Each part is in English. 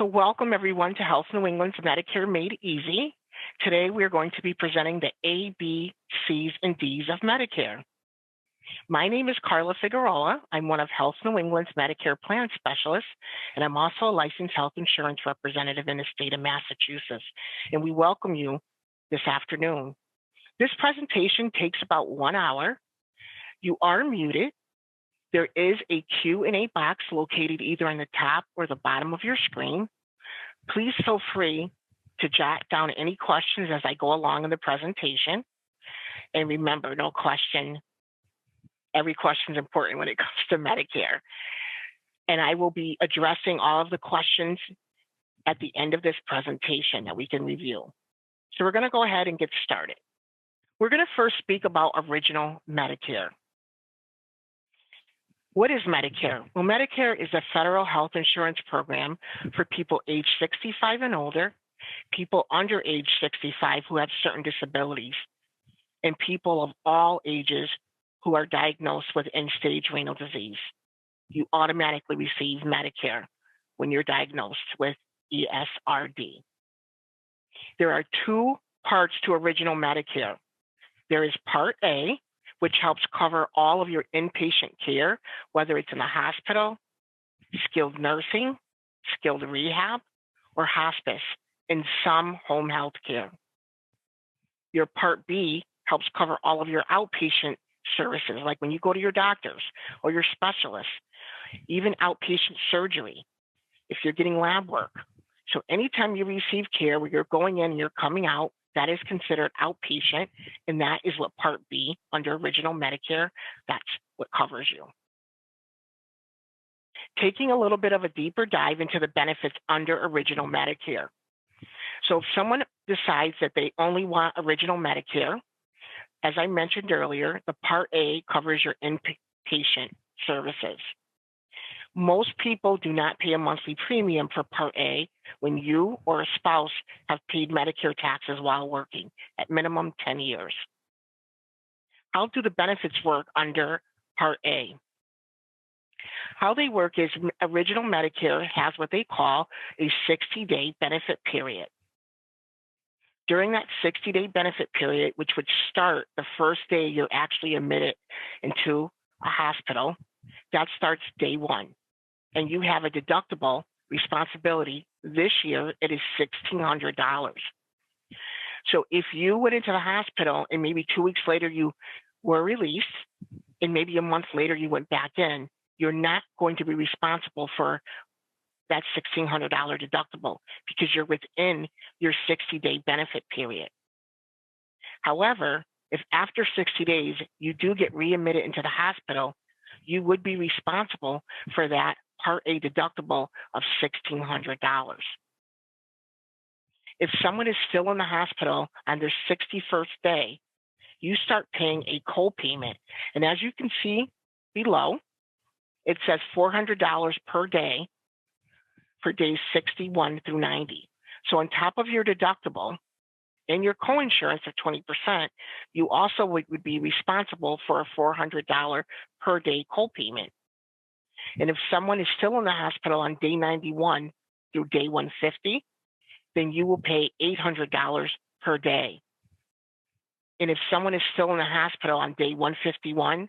So welcome everyone to Health New England's Medicare Made Easy. Today we're going to be presenting the A, B, C's, and D's of Medicare. My name is Carla Figueroa. I'm one of Health New England's Medicare plan specialists, and I'm also a licensed health insurance representative in the state of Massachusetts. And we welcome you this afternoon. This presentation takes about 1 hour. You are muted. There is a Q&A box located either on the top or the bottom of your screen. Please feel free to jot down any questions as I go along in the presentation. And remember, every question is important when it comes to Medicare. And I will be addressing all of the questions at the end of this presentation that we can review. So we're going to go ahead and get started. We're going to first speak about original Medicare. What is Medicare? Well, Medicare is a federal health insurance program for people age 65 and older, people under age 65 who have certain disabilities, and people of all ages who are diagnosed with end-stage renal disease. You automatically receive Medicare when you're diagnosed with ESRD. There are two parts to original Medicare. There is Part A, which helps cover all of your inpatient care, whether it's in the hospital, skilled nursing, skilled rehab, or hospice, and some home health care. Your Part B helps cover all of your outpatient services, like when you go to your doctors or your specialists, even outpatient surgery, if you're getting lab work. So anytime you receive care where you're going in and you're coming out, that is considered outpatient, and that is what Part B under original Medicare, that's what covers you. Taking a little bit of a deeper dive into the benefits under original Medicare. So if someone decides that they only want original Medicare, as I mentioned earlier, the Part A covers your inpatient services. Most people do not pay a monthly premium for Part A when you or a spouse have paid Medicare taxes while working, at minimum 10 years. How do the benefits work under Part A? How they work is original Medicare has what they call a 60-day benefit period. During that 60-day benefit period, which would start the first day you're actually admitted into a hospital, that starts day one. And you have a deductible responsibility. This year, it is $1,600. So if you went into the hospital and maybe 2 weeks later you were released, and maybe a month later you went back in, you're not going to be responsible for that $1,600 deductible because you're within your 60-day benefit period. However, if after 60 days you do get readmitted into the hospital, you would be responsible for that Part A deductible of $1,600. If someone is still in the hospital on their 61st day, you start paying a co-payment. And as you can see below, it says $400 per day for days 61 through 90. So on top of your deductible and your co-insurance of 20%, you also would be responsible for a $400 per day co-payment. And if someone is still in the hospital on day 91 through day 150, then you will pay $800 per day. And if someone is still in the hospital on day 151,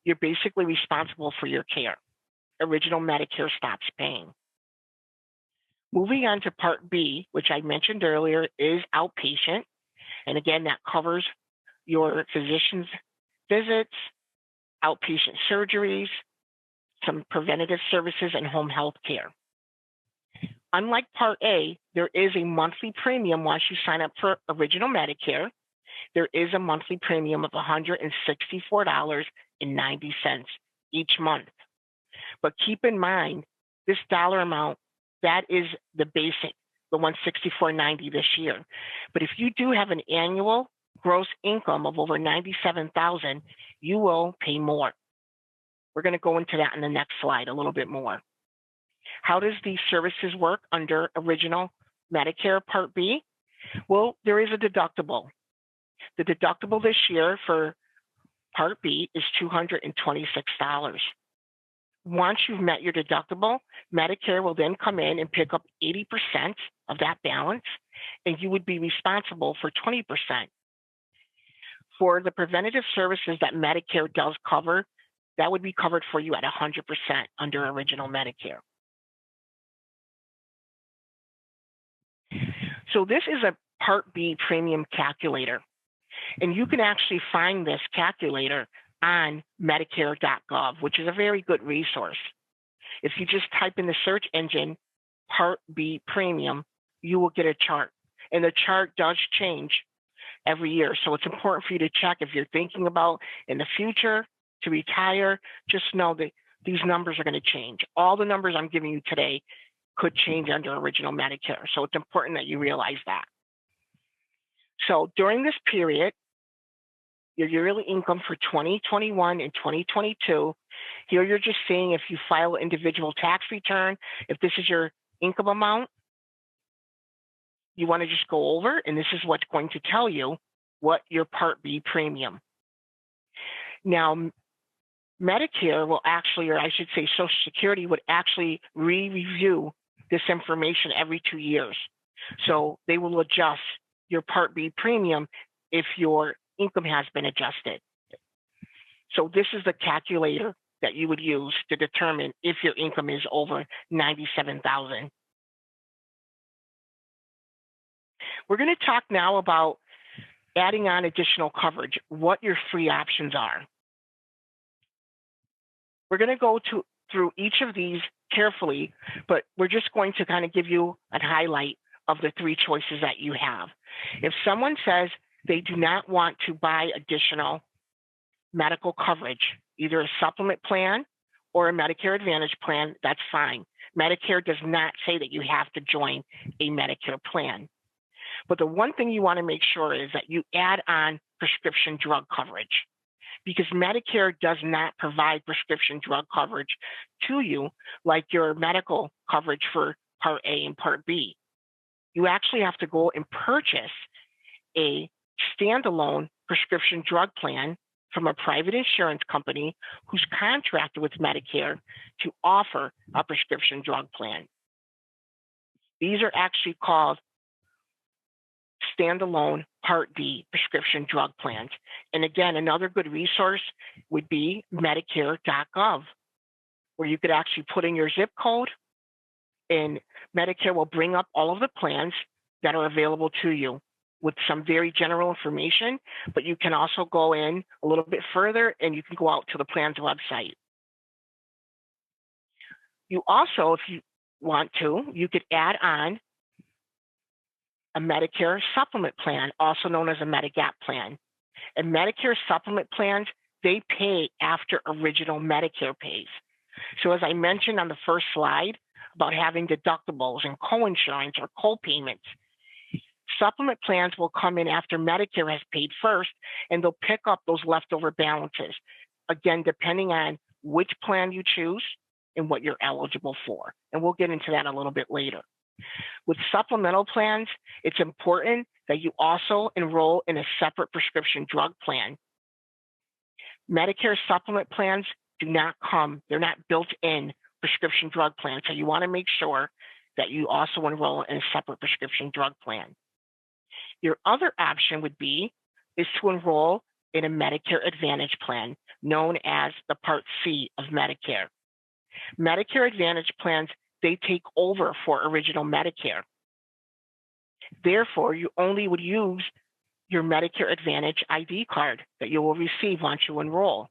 you're basically responsible for your care. Original Medicare stops paying. Moving on to Part B, which I mentioned earlier, is outpatient. And again, that covers your physician's visits, outpatient surgeries, some preventative services, and home health care. Unlike Part A, there is a monthly premium once you sign up for original Medicare. There is a monthly premium of $164.90 each month. But keep in mind, this dollar amount, that is the basic, the $164.90 this year. But if you do have an annual gross income of over $97,000, you will pay more. We're going to go into that in the next slide a little bit more. How does these services work under original Medicare Part B? Well, there is a deductible. The deductible this year for Part B is $226. Once you've met your deductible, Medicare will then come in and pick up 80% of that balance, and you would be responsible for 20%. For the preventative services that Medicare does cover, that would be covered for you at 100% under original Medicare. So this is a Part B premium calculator, and you can actually find this calculator on Medicare.gov, which is a very good resource. If you just type in the search engine, Part B premium, you will get a chart. And the chart does change every year. So it's important for you to check if you're thinking about in the future to retire, just know that these numbers are going to change. All the numbers I'm giving you today could change under original Medicare. So it's important that you realize that. So during this period, your yearly income for 2021 and 2022, here you're just seeing if you file an individual tax return, if this is your income amount, you want to just go over, and this is what's going to tell you what your Part B premium. Now, Medicare will actually, or I should say Social Security would actually re-review this information every 2 years. So they will adjust your Part B premium if your income has been adjusted. So this is the calculator that you would use to determine if your income is over $97,000. We're going to talk now about adding on additional coverage, what your free options are. We're going to go through each of these carefully, but we're just going to kind of give you a highlight of the 3 choices that you have. If someone says they do not want to buy additional medical coverage, either a supplement plan or a Medicare Advantage plan, that's fine. Medicare does not say that you have to join a Medicare plan. But the one thing you want to make sure is that you add on prescription drug coverage, because Medicare does not provide prescription drug coverage to you like your medical coverage for Part A and Part B. You actually have to go and purchase a standalone prescription drug plan from a private insurance company who's contracted with Medicare to offer a prescription drug plan. These are actually called standalone Part D prescription drug plans. And again, another good resource would be Medicare.gov, where you could actually put in your zip code, and Medicare will bring up all of the plans that are available to you with some very general information, but you can also go in a little bit further and you can go out to the plan's website. You also, if you want to, you could add on a Medicare supplement plan, also known as a Medigap plan. And Medicare supplement plans, they pay after original Medicare pays. So as I mentioned on the first slide about having deductibles and co-insurance or co-payments, supplement plans will come in after Medicare has paid first, and they'll pick up those leftover balances. Again, depending on which plan you choose and what you're eligible for. And we'll get into that a little bit later. With supplemental plans, it's important that you also enroll in a separate prescription drug plan. Medicare supplement plans do not come, they're not built-in prescription drug plans. So you want to make sure that you also enroll in a separate prescription drug plan. Your other option would be is to enroll in a Medicare Advantage plan known as the Part C of Medicare. Medicare Advantage plans, they take over for original Medicare. Therefore, you only would use your Medicare Advantage ID card that you will receive once you enroll.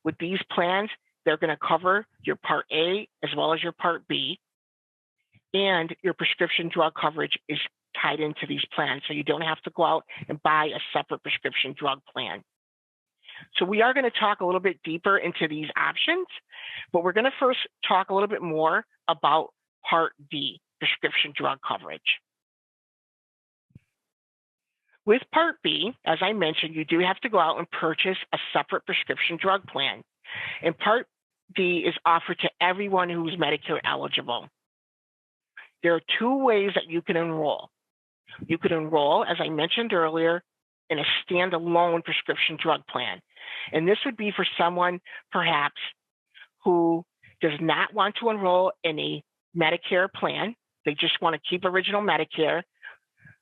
With these plans, they're going to cover your Part A as well as your Part B, and your prescription drug coverage is tied into these plans, so you don't have to go out and buy a separate prescription drug plan. So we are going to talk a little bit deeper into these options, but we're going to first talk a little bit more about Part D, prescription drug coverage. With Part B, as I mentioned, you do have to go out and purchase a separate prescription drug plan. And Part D is offered to everyone who's Medicare eligible. There are 2 ways that you can enroll. You could enroll, as I mentioned earlier, in a standalone prescription drug plan. And this would be for someone perhaps who does not want to enroll in a Medicare plan, they just want to keep original Medicare,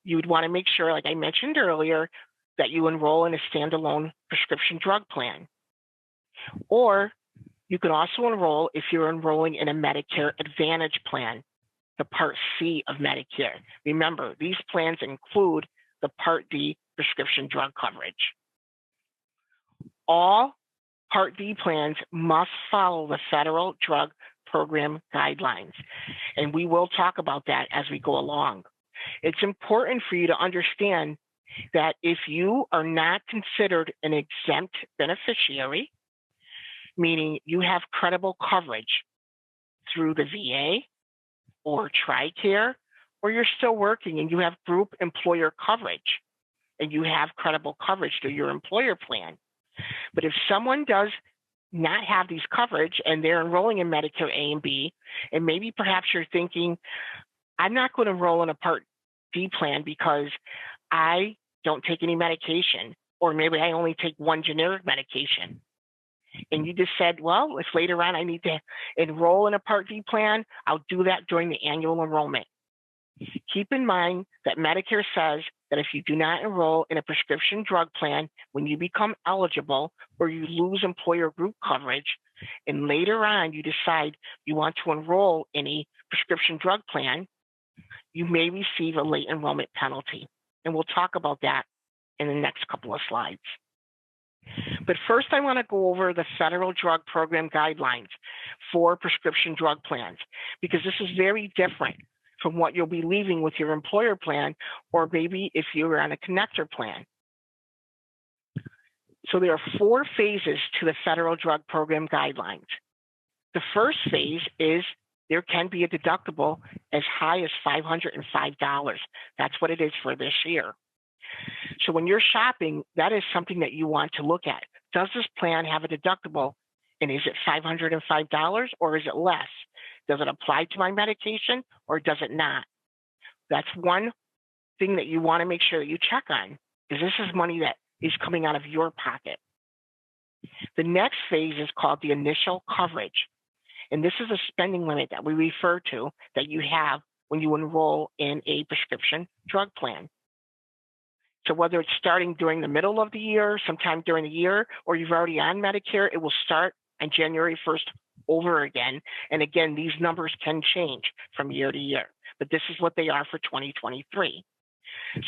you would want to make sure, like I mentioned earlier, that you enroll in a standalone prescription drug plan. Or you can also enroll if you're enrolling in a Medicare Advantage plan, the Part C of Medicare. Remember, these plans include the Part D prescription drug coverage. All Part D plans must follow the federal drug program guidelines, and we will talk about that as we go along. It's important for you to understand that if you are not considered an exempt beneficiary, meaning you have credible coverage through the VA or TRICARE, or you're still working and you have group employer coverage and you have credible coverage through your employer plan. But if someone does not have these coverage and they're enrolling in Medicare A and B, and maybe perhaps you're thinking, I'm not going to enroll in a Part D plan because I don't take any medication, or maybe I only take one generic medication. And you just said, well, if later on I need to enroll in a Part D plan, I'll do that during the annual enrollment. Keep in mind that Medicare says that if you do not enroll in a prescription drug plan when you become eligible or you lose employer group coverage, and later on you decide you want to enroll in a prescription drug plan, you may receive a late enrollment penalty. And we'll talk about that in the next couple of slides. But first, I want to go over the federal drug program guidelines for prescription drug plans, because this is very different from what you'll be leaving with your employer plan, or maybe if you're on a connector plan. So there are 4 phases to the federal drug program guidelines. The first phase is there can be a deductible as high as $505. That's what it is for this year. So when you're shopping, that is something that you want to look at. Does this plan have a deductible? And is it $505 or is it less? Does it apply to my medication or does it not? That's one thing that you want to make sure that you check on, because this is money that is coming out of your pocket. The next phase is called the initial coverage. And this is a spending limit that we refer to that you have when you enroll in a prescription drug plan. So whether it's starting during the middle of the year, sometime during the year, or you've already on Medicare, it will start on January 1st over again. And again, these numbers can change from year to year, but this is what they are for 2023.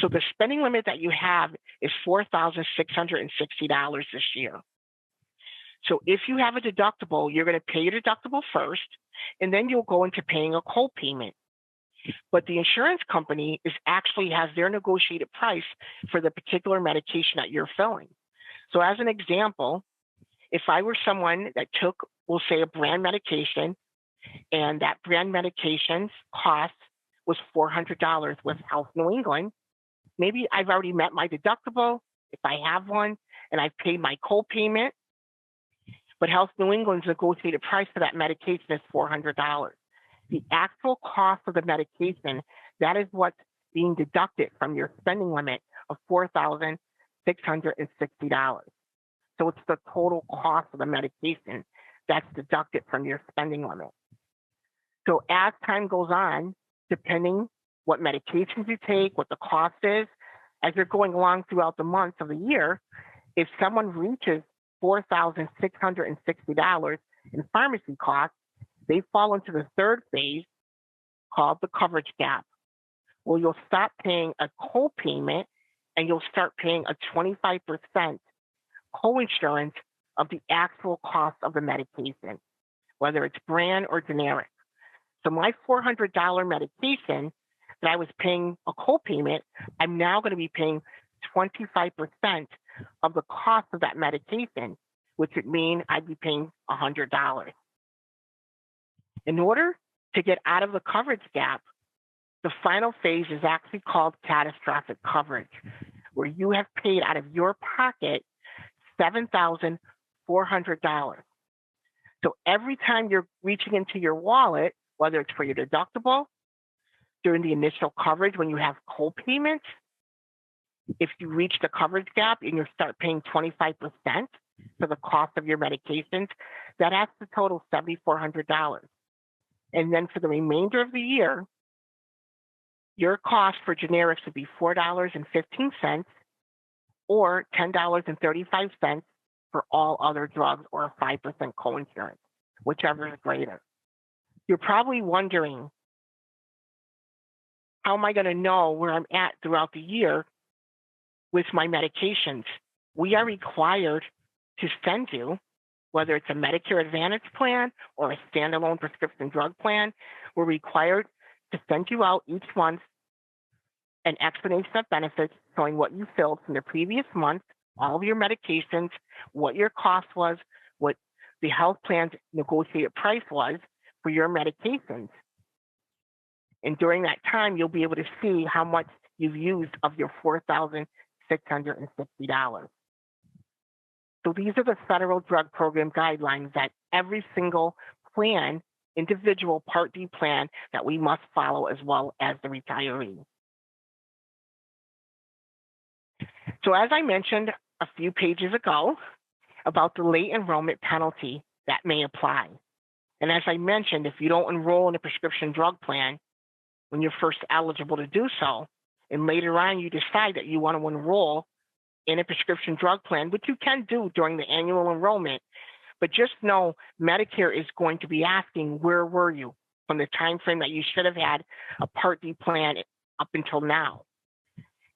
So the spending limit that you have is $4,660 this year. So if you have a deductible, you're going to pay your deductible first, and then you'll go into paying a co-payment. But the insurance company actually has their negotiated price for the particular medication that you're filling. So as an example, if I were someone that took, we'll say, a brand medication, and that brand medication's cost was $400 with Health New England, maybe I've already met my deductible, if I have one, and I've paid my co-payment, but Health New England's negotiated price for that medication is $400. The actual cost of the medication, that is what's being deducted from your spending limit of $4,660. So it's the total cost of the medication that's deducted from your spending limit. So as time goes on, depending what medications you take, what the cost is, as you're going along throughout the months of the year, if someone reaches $4,660 in pharmacy costs, they fall into the third phase called the coverage gap, where you'll stop paying a co-payment and you'll start paying a 25% co-insurance of the actual cost of the medication, whether it's brand or generic. So my $400 medication that I was paying a co-payment, I'm now going to be paying 25% of the cost of that medication, which would mean I'd be paying $100. In order to get out of the coverage gap, the final phase is actually called catastrophic coverage, where you have paid out of your pocket $7,400. So every time you're reaching into your wallet, whether it's for your deductible, during the initial coverage when you have co-payments, if you reach the coverage gap and you start paying 25%, for the cost of your medications, that adds to total $7,400. And then for the remainder of the year, your cost for generics would be $4.15 or $10.35 for all other drugs or a 5% coinsurance, whichever is greater. You're probably wondering, how am I going to know where I'm at throughout the year with my medications? We are required to send you, whether it's a Medicare Advantage plan or a standalone prescription drug plan, we're required to send you out each month an explanation of benefits showing what you filled from the previous month, all of your medications, what your cost was, what the health plan's negotiated price was for your medications. And during that time, you'll be able to see how much you've used of your $4,660. So these are the federal drug program guidelines that every single plan, individual Part D plan, that we must follow, as well as the retiree. So as I mentioned a few pages ago about the late enrollment penalty that may apply. And as I mentioned, if you don't enroll in a prescription drug plan when you're first eligible to do so, and later on you decide that you want to enroll in a prescription drug plan, which you can do during the annual enrollment, but just know Medicare is going to be asking, where were you from the time frame that you should have had a Part D plan up until now?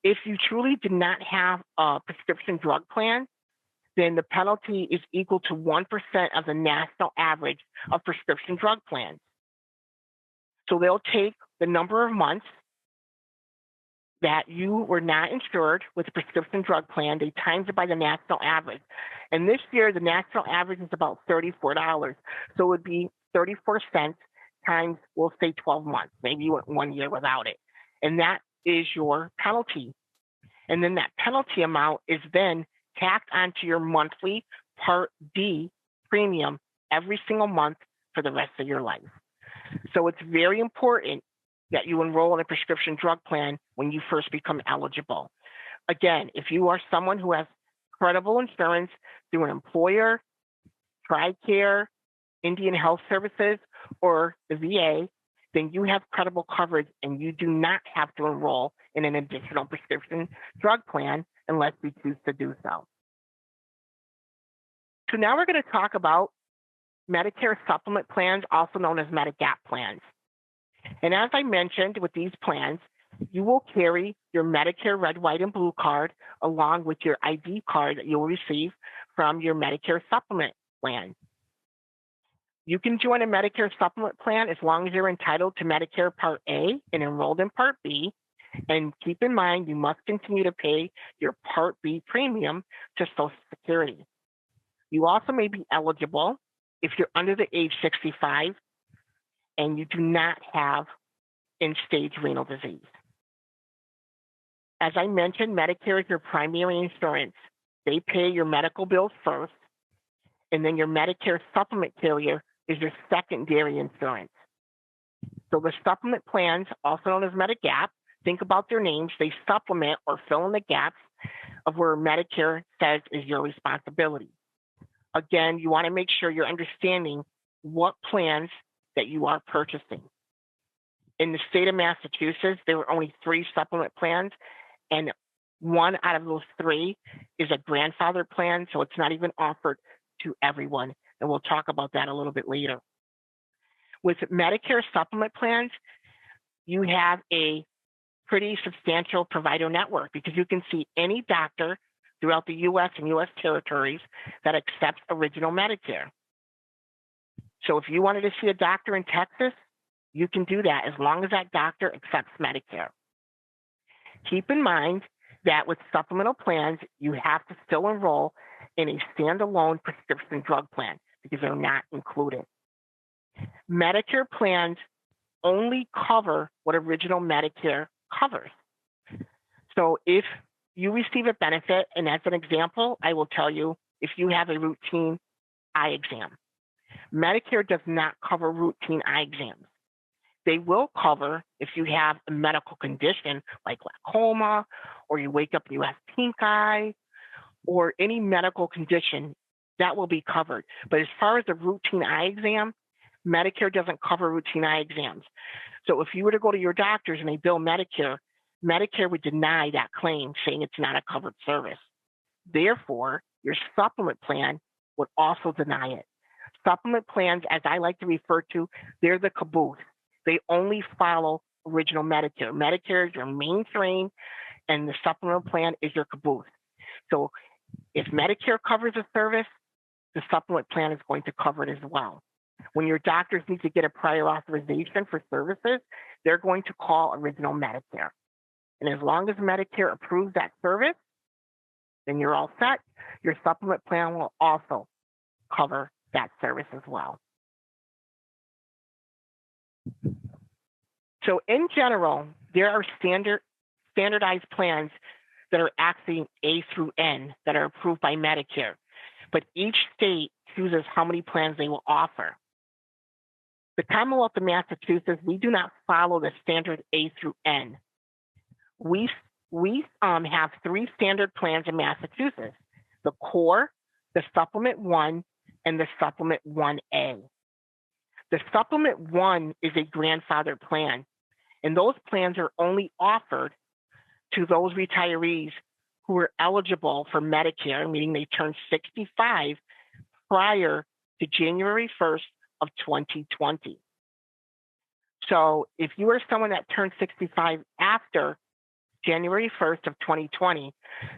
If you truly did not have a prescription drug plan, then the penalty is equal to 1% of the national average of prescription drug plans. So they'll take the number of months that you were not insured with a prescription drug plan, they times it by the national average. And this year, the national average is about $34. So it would be 34 cents times, we'll say 12 months. Maybe you went 1 year without it. And that is your penalty. And then that penalty amount is then tacked onto your monthly Part D premium every single month for the rest of your life. So it's very important that you enroll in a prescription drug plan when you first become eligible. Again, if you are someone who has credible insurance through an employer, TRICARE, Indian Health Services, or the VA, then you have credible coverage and you do not have to enroll in an additional prescription drug plan unless you choose to do so. So now we're going to talk about Medicare supplement plans, also known as Medigap plans. And as I mentioned, with these plans, you will carry your Medicare red, white, and blue card along with your ID card that you'll receive from your Medicare supplement plan. You can join a Medicare supplement plan as long as you're entitled to Medicare Part A and enrolled in Part B. And keep in mind, you must continue to pay your Part B premium to Social Security. You also may be eligible if you're under the age 65 and you do not have end-stage renal disease. As I mentioned, Medicare is your primary insurance. They pay your medical bills first, and then your Medicare supplement carrier is your secondary insurance. So the supplement plans, also known as Medigap, think about their names. They supplement or fill in the gaps of where Medicare says is your responsibility. Again, you want to make sure you're understanding what plans that you are purchasing. In the state of Massachusetts, there were only 3 supplement plans, and 1 out of those 3 is a grandfather plan, so it's not even offered to everyone. And we'll talk about that a little bit later. With Medicare supplement plans, you have a pretty substantial provider network because you can see any doctor throughout the U.S. and U.S. territories that accepts original Medicare. So if you wanted to see a doctor in Texas, you can do that as long as that doctor accepts Medicare. Keep in mind that with supplemental plans, you have to still enroll in a standalone prescription drug plan because they're not included. Medicare plans only cover what original Medicare covers. So if you receive a benefit, and as an example, I will tell you, if you have a routine eye exam, Medicare does not cover routine eye exams. They will cover if you have a medical condition like glaucoma, or you wake up and you have pink eye, or any medical condition that will be covered. But as far as the routine eye exam, Medicare doesn't cover routine eye exams. So if you were to go to your doctors and they bill Medicare, Medicare would deny that claim, saying it's not a covered service. Therefore, your supplement plan would also deny it. Supplement plans, as I like to refer to, they're the caboose. They only follow original Medicare. Medicare is your main train, and the supplement plan is your caboose. So if Medicare covers a service, the supplement plan is going to cover it as well. When your doctors need to get a prior authorization for services, they're going to call original Medicare. And as long as Medicare approves that service, then you're all set. Your supplement plan will also cover that service as well. So in general, there are standardized plans that are actually A through N that are approved by Medicare, but each state chooses how many plans they will offer. The Commonwealth of Massachusetts, we do not follow the standard A through N. We have 3 standard plans in Massachusetts: the Core, the Supplement 1, and the Supplement 1A. The Supplement 1 is a grandfathered plan, and those plans are only offered to those retirees who are eligible for Medicare, meaning they turned 65 prior to January 1st of 2020. So if you are someone that turned 65 after January 1st of 2020,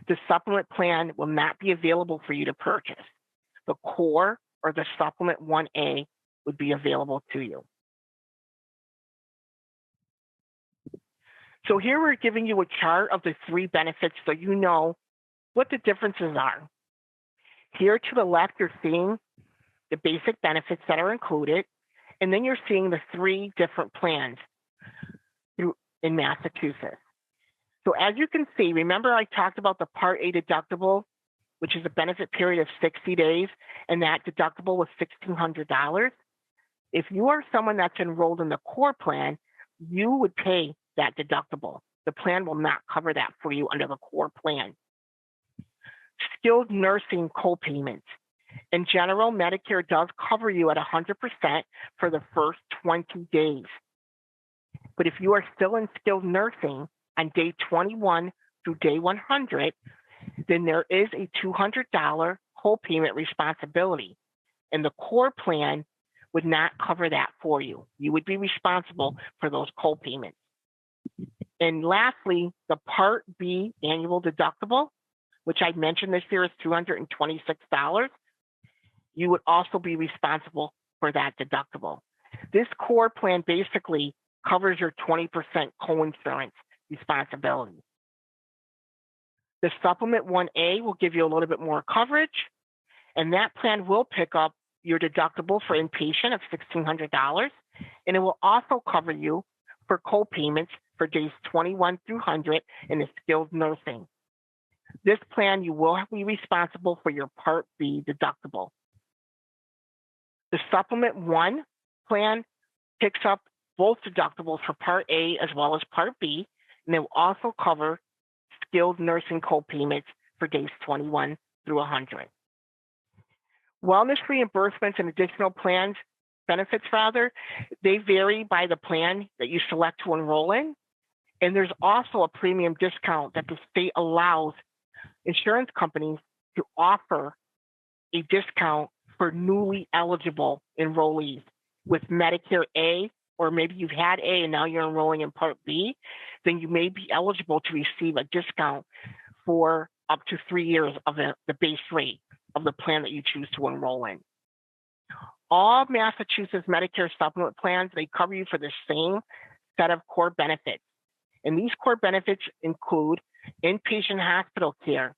the supplement plan will not be available for you to purchase. The Core or the Supplement 1A would be available to you. So here we're giving you a chart of the 3 benefits so you know what the differences are. Here to the left, you're seeing the basic benefits that are included, and then you're seeing the 3 different plans in Massachusetts. So as you can see, remember I talked about the Part A deductible, which is a benefit period of 60 days, and that deductible was $1,600. If you are someone that's enrolled in the Core plan, you would pay that deductible. The plan will not cover that for you under the Core plan. Skilled nursing co-payments. In general, Medicare does cover you at 100% for the first 20 days. But if you are still in skilled nursing on day 21 through day 100, then there is a $200 co-payment responsibility. And the Core plan would not cover that for you. You would be responsible for those co-payments. And lastly, the Part B annual deductible, which I mentioned this year is $226. You would also be responsible for that deductible. This Core plan basically covers your 20% coinsurance responsibility. The Supplement 1A will give you a little bit more coverage, and that plan will pick up your deductible for inpatient of $1,600, and it will also cover you for co-payments for days 21 through 100 in the skilled nursing. This plan, you will be responsible for your Part B deductible. The Supplement 1 plan picks up both deductibles for Part A as well as Part B, and it will also cover skilled nursing co-payments for days 21 through 100. Wellness reimbursements and additional plans, benefits rather, they vary by the plan that you select to enroll in. And there's also a premium discount that the state allows insurance companies to offer a discount for newly eligible enrollees with Medicare A, or maybe you've had A and now you're enrolling in Part B, then you may be eligible to receive a discount for up to 3 years of the base rate of the plan that you choose to enroll in. All Massachusetts Medicare supplement plans, they cover you for the same set of core benefits. And these core benefits include inpatient hospital care.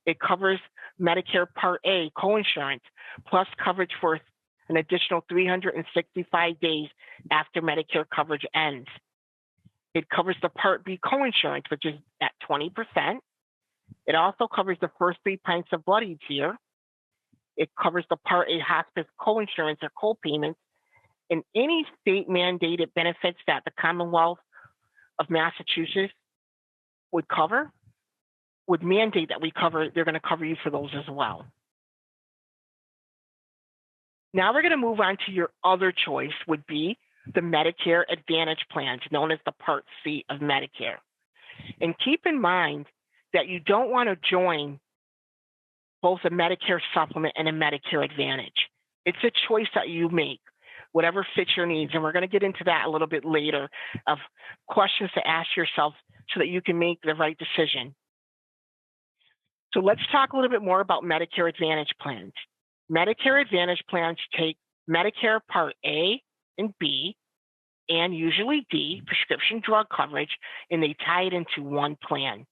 It covers Medicare Part A coinsurance, plus coverage for an additional 365 days after Medicare coverage ends. It covers the Part B coinsurance, which is at 20%. It also covers the first 3 pints of blood each year. It covers the Part A hospice coinsurance or co-payments, and any state mandated benefits that the Commonwealth of Massachusetts would mandate that we cover, they're going to cover you for those as well. Now we're going to move on to your other choice, would be the Medicare Advantage plans, known as the Part C of Medicare. And keep in mind that you don't want to join both a Medicare supplement and a Medicare Advantage. It's a choice that you make, whatever fits your needs. And we're going to get into that a little bit later, of questions to ask yourself so that you can make the right decision. So let's talk a little bit more about Medicare Advantage plans. Medicare Advantage plans take Medicare Part A and B, and usually D, prescription drug coverage, and they tie it into one plan.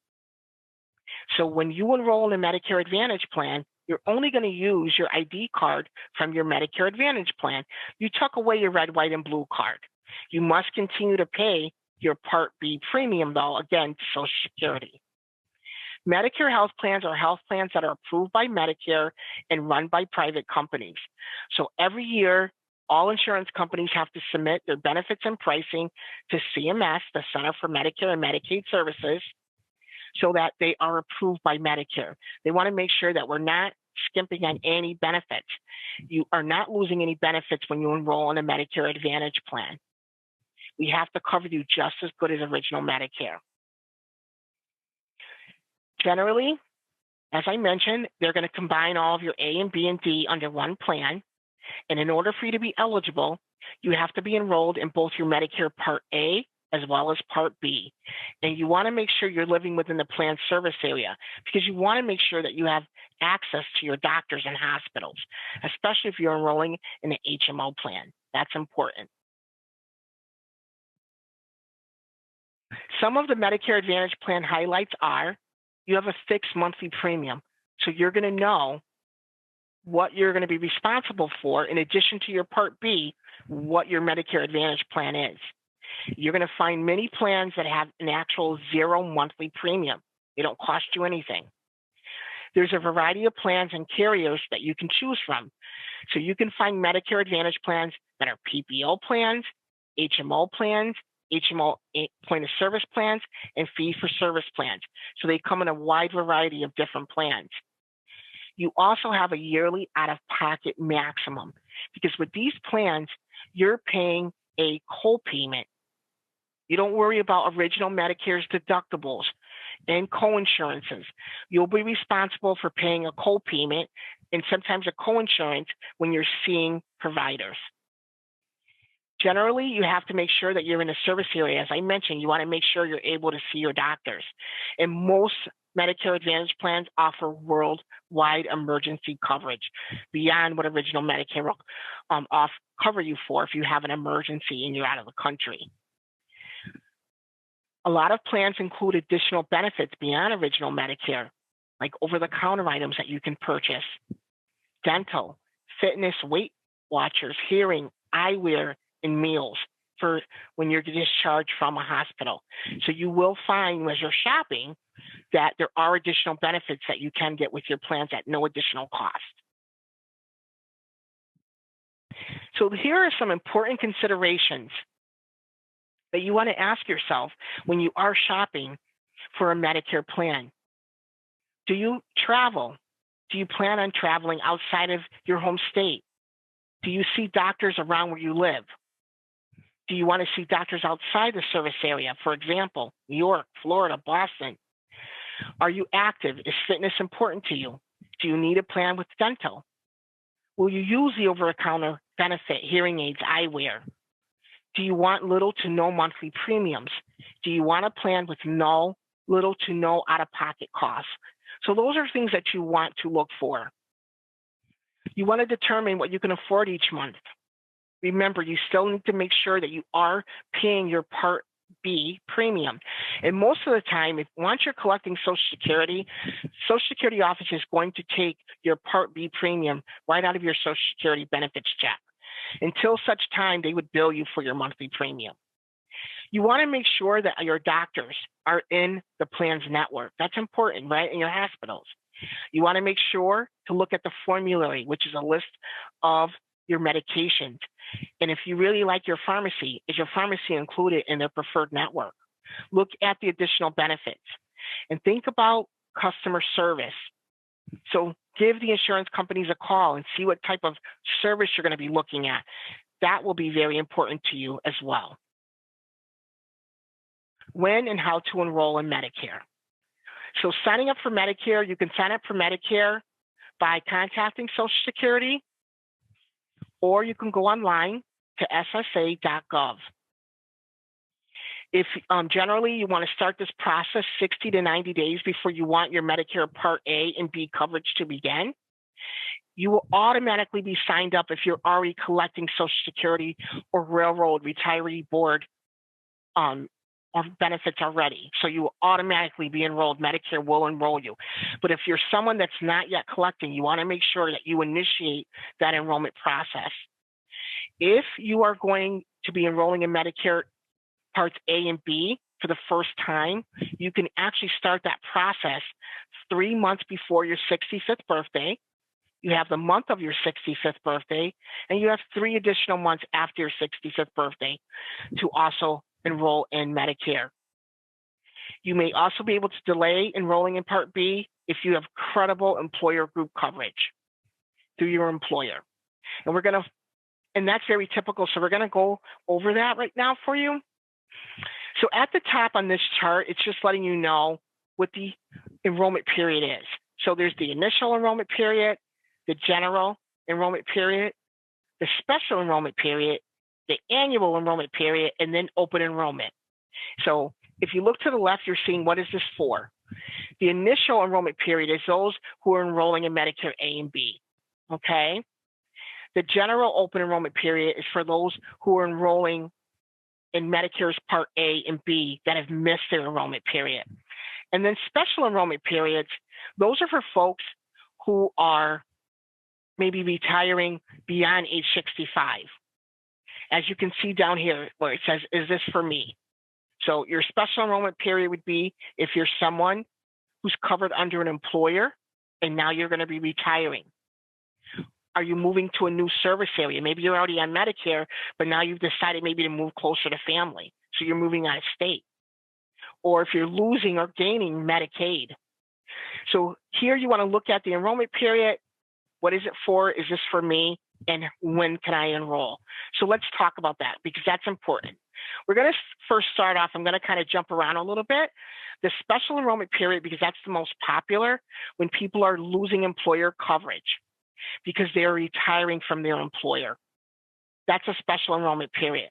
So when you enroll in a Medicare Advantage plan, you're only going to use your ID card from your Medicare Advantage plan. You tuck away your red, white, and blue card. You must continue to pay your Part B premium, though, again, to Social Security. Medicare health plans are health plans that are approved by Medicare and run by private companies. So every year, all insurance companies have to submit their benefits and pricing to CMS, the Center for Medicare and Medicaid Services, so that they are approved by Medicare. They want to make sure that we're not skimping on any benefits. You are not losing any benefits when you enroll in a Medicare Advantage plan. We have to cover you just as good as original Medicare. Generally, as I mentioned, they're going to combine all of your A and B and D under one plan. And in order for you to be eligible, you have to be enrolled in both your Medicare Part A as well as Part B. And you want to make sure you're living within the plan service area, because you want to make sure that you have access to your doctors and hospitals, especially if you're enrolling in an HMO plan. That's important. Some of the Medicare Advantage plan highlights are: you have a fixed monthly premium. So you're going to know what you're going to be responsible for, in addition to your Part B, what your Medicare Advantage plan is. You're going to find many plans that have an actual zero monthly premium. They don't cost you anything. There's a variety of plans and carriers that you can choose from. So you can find Medicare Advantage plans that are PPO plans, HMO plans, HMO point of service plans, and fee for service plans. So they come in a wide variety of different plans. You also have a yearly out-of-pocket maximum, because with these plans, you're paying a co-payment. You don't worry about original Medicare's deductibles and co-insurances. You'll be responsible for paying a co-payment and sometimes a co-insurance when you're seeing providers. Generally, you have to make sure that you're in a service area. As I mentioned, you want to make sure you're able to see your doctors. And most Medicare Advantage plans offer worldwide emergency coverage beyond what original Medicare will cover you for if you have an emergency and you're out of the country. A lot of plans include additional benefits beyond original Medicare, like over-the-counter items that you can purchase, dental, fitness, Weight Watchers, hearing, eyewear, and meals for when you're discharged from a hospital. So you will find as you're shopping that there are additional benefits that you can get with your plans at no additional cost. So here are some important considerations that you want to ask yourself when you are shopping for a Medicare plan. Do you travel? Do you plan on traveling outside of your home state? Do you see doctors around where you live? Do you want to see doctors outside the service area? For example, New York, Florida, Boston. Are you active? Is fitness important to you? Do you need a plan with dental? Will you use the over-the-counter benefit, hearing aids, eyewear? Do you want little to no monthly premiums? Do you want a plan with little to no out-of-pocket costs? So those are things that you want to look for. You want to determine what you can afford each month. Remember, you still need to make sure that you are paying your Part B premium. And most of the time, once you're collecting Social Security office is going to take your Part B premium right out of your Social Security benefits check, until such time they would bill you for your monthly premium. You want to make sure that your doctors are in the plan's network. That's important, right? In your hospitals. You want to make sure to look at the formulary, which is a list of your medications. And if you really like your pharmacy, is your pharmacy included in their preferred network? Look at the additional benefits and think about customer service. So give the insurance companies a call and see what type of service you're going to be looking at. That will be very important to you as well. When and how to enroll in Medicare. So signing up for Medicare, you can sign up for Medicare by contacting Social Security, or you can go online to ssa.gov. If generally you want to start this process 60 to 90 days before you want your Medicare Part A and B coverage to begin, you will automatically be signed up if you're already collecting Social Security or Railroad Retiree Board benefits already. So you will automatically be enrolled. Medicare will enroll you. But if you're someone that's not yet collecting, you want to make sure that you initiate that enrollment process. If you are going to be enrolling in Medicare Parts A and B for the first time, you can actually start that process 3 months before your 65th birthday. You have the month of your 65th birthday, and you have 3 additional months after your 65th birthday to also enroll in Medicare. You may also be able to delay enrolling in Part B if you have credible employer group coverage through your employer. And that's very typical. So we're going to go over that right now for you. So at the top on this chart, it's just letting you know what the enrollment period is. So there's the initial enrollment period, the general enrollment period, the special enrollment period, the annual enrollment period, and then open enrollment. So if you look to the left, you're seeing what is this for? The initial enrollment period is those who are enrolling in Medicare A and B, okay? The general open enrollment period is for those who are enrolling in Medicare's Part A and B that have missed their enrollment period. And then special enrollment periods, those are for folks who are maybe retiring beyond age 65. As you can see down here where it says, is this for me? So your special enrollment period would be if you're someone who's covered under an employer and now you're going to be retiring. Are you moving to a new service area? Maybe you're already on Medicare, but now you've decided maybe to move closer to family. So you're moving out of state. Or if you're losing or gaining Medicaid. So here you want to look at the enrollment period. What is it for? Is this for me? And when can I enroll? So let's talk about that because that's important. We're going to first start off, I'm going to kind of jump around a little bit. The special enrollment period, because that's the most popular when people are losing employer coverage because they're retiring from their employer. That's a special enrollment period.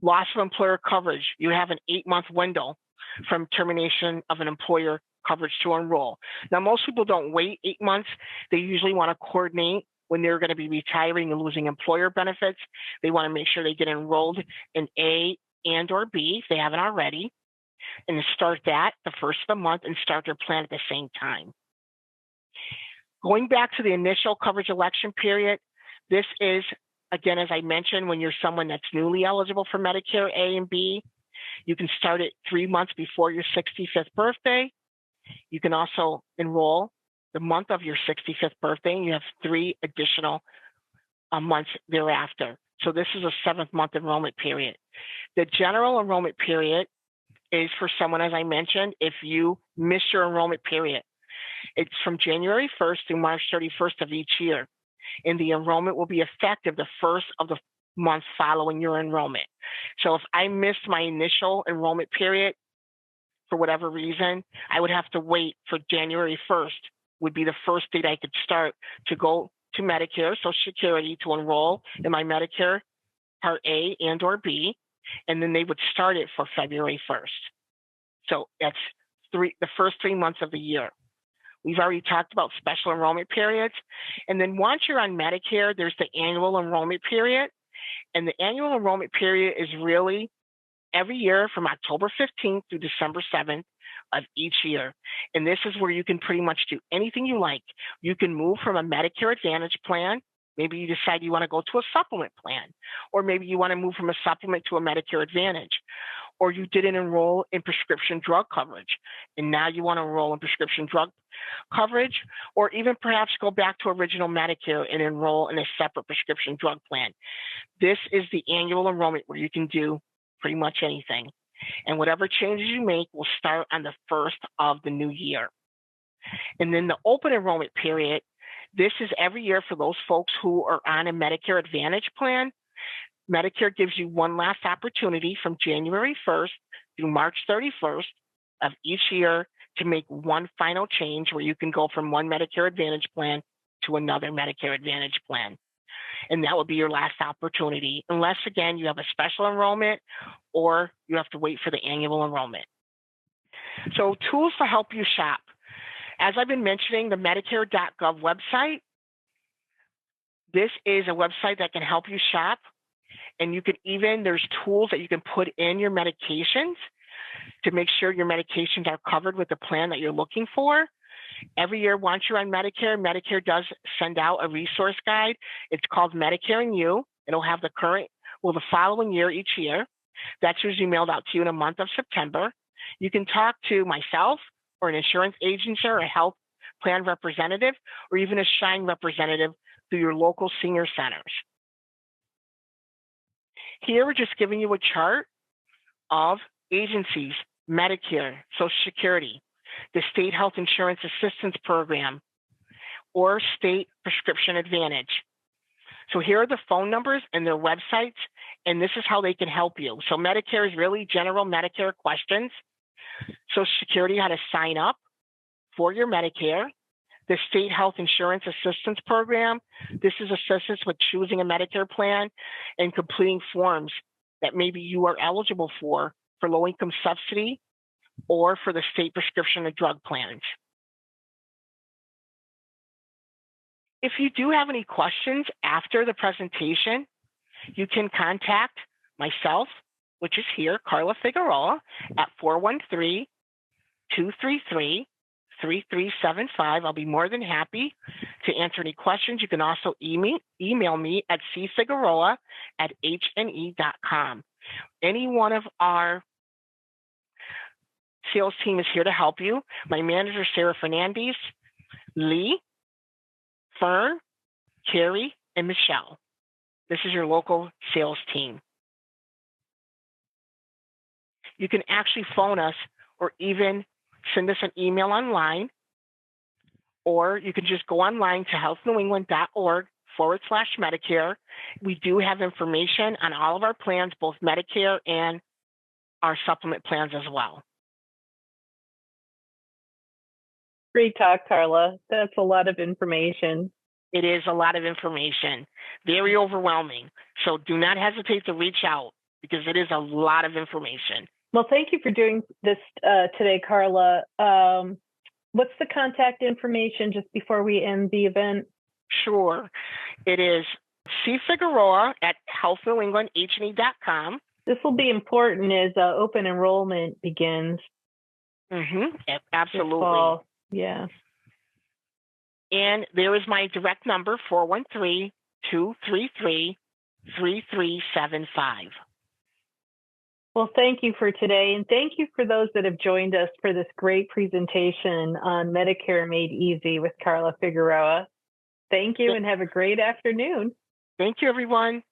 Loss of employer coverage, you have an 8-month window from termination of an employer coverage to enroll. Now, most people don't wait 8 months. They usually want to coordinate when they're going to be retiring and losing employer benefits. They want to make sure they get enrolled in A and or B if they haven't already, and start that the first of the month and start their plan at the same time. Going back to the initial coverage election period, this is, again, as I mentioned, when you're someone that's newly eligible for Medicare A and B, you can start it 3 months before your 65th birthday. You can also enroll the month of your 65th birthday, and you have 3 additional months thereafter. So this is a 7th month enrollment period. The general enrollment period is for someone, as I mentioned, if you miss your enrollment period. It's from January 1st through March 31st of each year. And the enrollment will be effective the first of the month following your enrollment. So if I missed my initial enrollment period for whatever reason, I would have to wait for January 1st would be the first date I could start to go to Medicare, Social Security, to enroll in my Medicare Part A and or B, and then they would start it for February 1st. So that's the first 3 months of the year. We've already talked about special enrollment periods. And then once you're on Medicare, there's the annual enrollment period. And the annual enrollment period is really every year from October 15th through December 7th of each year. And this is where you can pretty much do anything you like. You can move from a Medicare Advantage plan. Maybe you decide you want to go to a supplement plan, or maybe you want to move from a supplement to a Medicare Advantage, or you didn't enroll in prescription drug coverage, and now you want to enroll in prescription drug coverage, or even perhaps go back to original Medicare and enroll in a separate prescription drug plan. This is the annual enrollment where you can do pretty much anything. And whatever changes you make will start on the first of the new year. And then the open enrollment period, this is every year for those folks who are on a Medicare Advantage plan. Medicare gives you one last opportunity from January 1st through March 31st of each year to make one final change where you can go from one Medicare Advantage plan to another Medicare Advantage plan. And that will be your last opportunity, unless, again, you have a special enrollment or you have to wait for the annual enrollment. So tools to help you shop. As I've been mentioning, the Medicare.gov website, this is a website that can help you shop. And you can even, there's tools that you can put in your medications to make sure your medications are covered with the plan that you're looking for. Every year, once you're on Medicare, Medicare does send out a resource guide. It's called Medicare and You. It'll have the following year each year. That's usually mailed out to you in the month of September. You can talk to myself or an insurance agent or a health plan representative or even a Shine representative through your local senior centers. Here, we're just giving you a chart of agencies, Medicare, Social Security, the State Health Insurance Assistance Program, or State Prescription Advantage. So here are the phone numbers and their websites, and this is how they can help you. So Medicare is really general Medicare questions. Social Security, how to sign up for your Medicare. The State Health Insurance Assistance Program, this is assistance with choosing a Medicare plan and completing forms that maybe you are eligible for low-income subsidy or for the state prescription and drug plans. If you do have any questions after the presentation, you can contact myself, which is here, Carla Figueroa, at 413-233-3375. I'll be more than happy to answer any questions. You can also email me at cfigueroa@hne.com. Any one of our sales team is here to help you. My manager, Sarah Fernandez, Lee, Fern, Carrie, and Michelle. This is your local sales team. You can actually phone us or even send us an email online, or you can just go online to healthnewengland.org/Medicare. We do have information on all of our plans, both Medicare and our supplement plans as well. Great talk, Carla. That's a lot of information. It is a lot of information, very overwhelming. So do not hesitate to reach out because it is a lot of information. Well, thank you for doing this today, Carla. What's the contact information just before we end the event? Sure. It is cfigueroa at healthnewenglandhne.com. This will be important as open enrollment begins. Absolutely. Yeah. And there is my direct number, 413-233-3375. Well, thank you for today. And thank you for those that have joined us for this great presentation on Medicare Made Easy with Carla Figueroa. Thank you and have a great afternoon. Thank you, everyone.